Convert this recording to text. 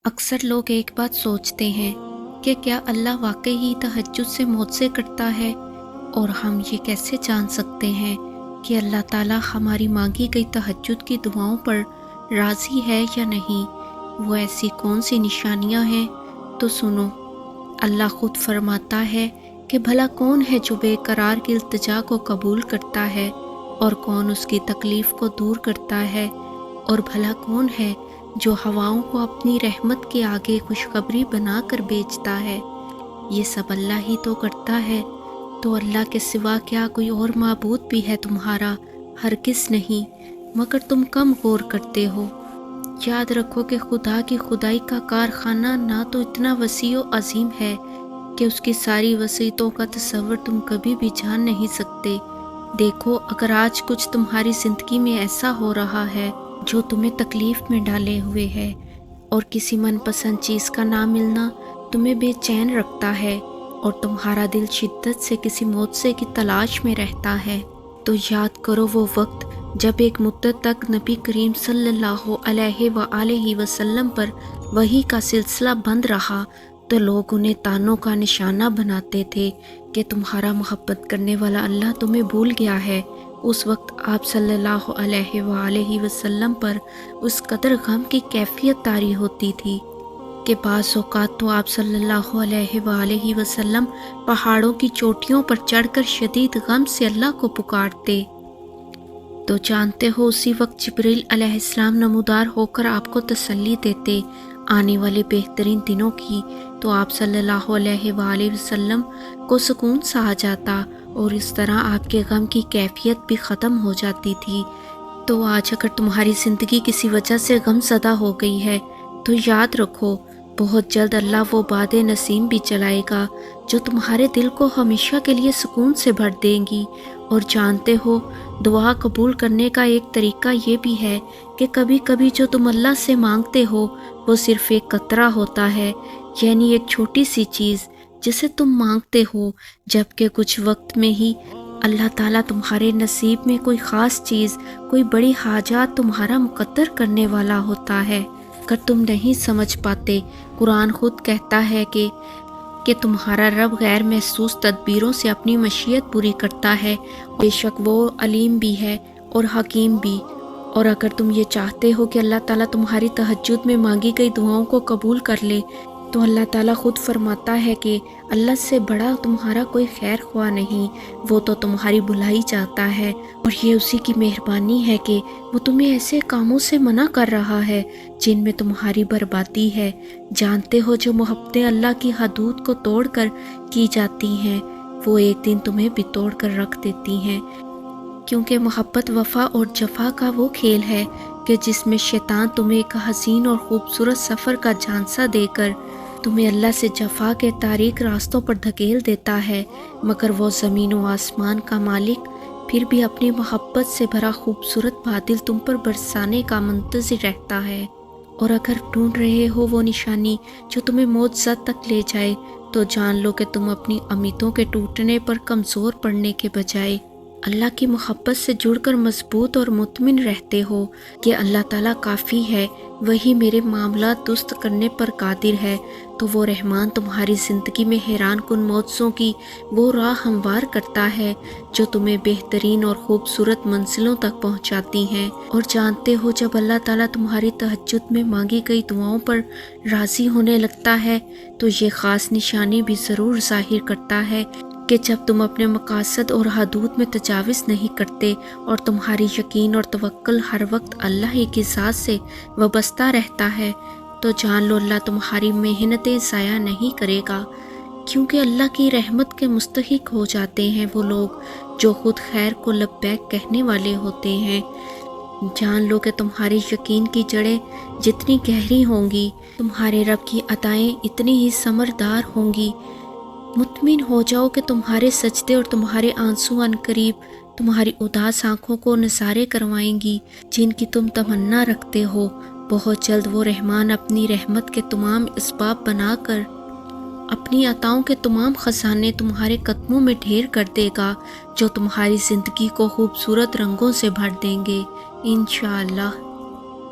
اکثر لوگ ایک بات سوچتے ہیں کہ کیا اللہ واقعی ہی تہجد سے موت سے کرتا ہے، اور ہم یہ کیسے جان سکتے ہیں کہ اللہ تعالیٰ ہماری مانگی گئی تہجد کی دعاؤں پر راضی ہے یا نہیں؟ وہ ایسی کون سی نشانیاں ہیں؟ تو سنو، اللہ خود فرماتا ہے کہ بھلا کون ہے جو بے قرار کی التجا کو قبول کرتا ہے، اور کون اس کی تکلیف کو دور کرتا ہے، اور بھلا کون ہے جو ہواؤں کو اپنی رحمت کے آگے خوشخبری بنا کر بیچتا ہے؟ یہ سب اللہ ہی تو کرتا ہے۔ تو اللہ کے سوا کیا کوئی اور معبود بھی ہے تمہارا؟ ہرگز نہیں، مگر تم کم غور کرتے ہو۔ یاد رکھو کہ خدا کی خدائی کا کارخانہ نہ تو اتنا وسیع و عظیم ہے کہ اس کی ساری وسعتوں کا تصور تم کبھی بھی جان نہیں سکتے۔ دیکھو، اگر آج کچھ تمہاری زندگی میں ایسا ہو رہا ہے جو تمہیں تکلیف میں ڈالے ہوئے ہے، اور کسی من پسند چیز کا نہ ملنا تمہیں بے چین رکھتا ہے، اور تمہارا دل شدت سے کسی معجزے کی تلاش میں رہتا ہے، تو یاد کرو وہ وقت جب ایک مدت تک نبی کریم صلی اللہ علیہ وآلہ وسلم پر وحی کا سلسلہ بند رہا، تو لوگ انہیں طعنوں کا نشانہ بناتے تھے کہ تمہارا محبت کرنے والا اللہ تمہیں بھول گیا ہے۔ اس وقت آپ صلی اللہ علیہ وآلہ وسلم پر اس قدر غم کی کیفیت طاری ہوتی تھی کہ بعض اوقات تو آپ صلی اللہ علیہ وآلہ وسلم پہاڑوں کی چوٹیوں پر چڑھ کر شدید غم سے اللہ کو پکارتے۔ تو جانتے ہو اسی وقت جبریل علیہ السلام نمودار ہو کر آپ کو تسلی دیتے آنے والے بہترین دنوں کی، تو آپ صلی اللہ علیہ وآلہ وسلم کو سکون سا آ جاتا، اور اس طرح آپ کے غم کی کیفیت بھی ختم ہو جاتی تھی۔ تو آج اگر تمہاری زندگی کسی وجہ سے غم زدہ ہو گئی ہے، تو یاد رکھو بہت جلد اللہ وہ باد نسیم بھی چلائے گا جو تمہارے دل کو ہمیشہ کے لیے سکون سے بھر دیں گی۔ اور جانتے ہو، دعا قبول کرنے کا ایک طریقہ یہ بھی ہے کہ کبھی کبھی جو تم اللہ سے مانگتے ہو وہ صرف ایک قطرہ ہوتا ہے، یعنی ایک چھوٹی سی چیز جسے تم مانگتے ہو، جبکہ کچھ وقت میں ہی اللہ تعالیٰ تمہارے نصیب میں کوئی خاص چیز، کوئی بڑی حاجات تمہارا مقدر کرنے والا ہوتا ہے۔ اگر تم نہیں سمجھ پاتے، قرآن خود کہتا ہے کہ تمہارا رب غیر محسوس تدبیروں سے اپنی مشیت پوری کرتا ہے، بے شک وہ علیم بھی ہے اور حکیم بھی۔ اور اگر تم یہ چاہتے ہو کہ اللہ تعالیٰ تمہاری تہجد میں مانگی گئی دعاؤں کو قبول کر لے، تو اللہ تعالیٰ خود فرماتا ہے کہ اللہ سے بڑا تمہارا کوئی خیر خواہ نہیں، وہ تو تمہاری بھلائی چاہتا ہے، اور یہ اسی کی مہربانی ہے کہ وہ تمہیں ایسے کاموں سے منع کر رہا ہے جن میں تمہاری بربادی ہے۔ جانتے ہو جو محبتیں اللہ کی حدود کو توڑ کر کی جاتی ہیں، وہ ایک دن تمہیں بھی توڑ کر رکھ دیتی ہیں، کیونکہ محبت وفا اور جفا کا وہ کھیل ہے کہ جس میں شیطان تمہیں ایک حسین اور خوبصورت سفر کا جھانسا دے کر تمہیں اللہ سے جفا کے تاریک راستوں پر دھکیل دیتا ہے، مگر وہ زمین و آسمان کا مالک پھر بھی اپنی محبت سے بھرا خوبصورت بادل تم پر برسانے کا منتظر رہتا ہے۔ اور اگر ڈھونڈ رہے ہو وہ نشانی جو تمہیں معجزات تک لے جائے، تو جان لو کہ تم اپنی امیدوں کے ٹوٹنے پر کمزور پڑنے کے بجائے اللہ کی محبت سے جڑ کر مضبوط اور مطمئن رہتے ہو کہ اللہ تعالیٰ کافی ہے، وہی میرے معاملات درست کرنے پر قادر ہے۔ تو وہ رحمان تمہاری زندگی میں حیران کن معجزوں کی وہ راہ ہموار کرتا ہے جو تمہیں بہترین اور خوبصورت منزلوں تک پہنچاتی ہیں۔ اور جانتے ہو جب اللہ تعالیٰ تمہاری تہجد میں مانگی گئی دعاؤں پر راضی ہونے لگتا ہے، تو یہ خاص نشانی بھی ضرور ظاہر کرتا ہے کہ جب تم اپنے مقاصد اور حدود میں تجاوز نہیں کرتے، اور تمہاری یقین اور توکل ہر وقت اللہ ہی کی ذات سے وابستہ رہتا ہے، تو جان لو اللہ تمہاری محنتیں ضائع نہیں کرے گا، کیونکہ اللہ کی رحمت کے مستحق ہو جاتے ہیں وہ لوگ جو خود خیر کو لبیک کہنے والے ہوتے ہیں۔ جان لو کہ تمہاری یقین کی جڑیں جتنی گہری ہوں گی، تمہارے رب کی عطائیں اتنی ہی ثمردار ہوں گی۔ مطمئن ہو جاؤ کہ تمہارے سجدے اور تمہارے آنسو عنقریب تمہاری اداس آنکھوں کو نظارے کروائیں گی جن کی تم تمنا رکھتے ہو۔ بہت جلد وہ رحمان اپنی رحمت کے تمام اسباب بنا کر اپنی عطاؤں کے تمام خزانے تمہارے قدموں میں ڈھیر کر دے گا، جو تمہاری زندگی کو خوبصورت رنگوں سے بھر دیں گے انشاءاللہ۔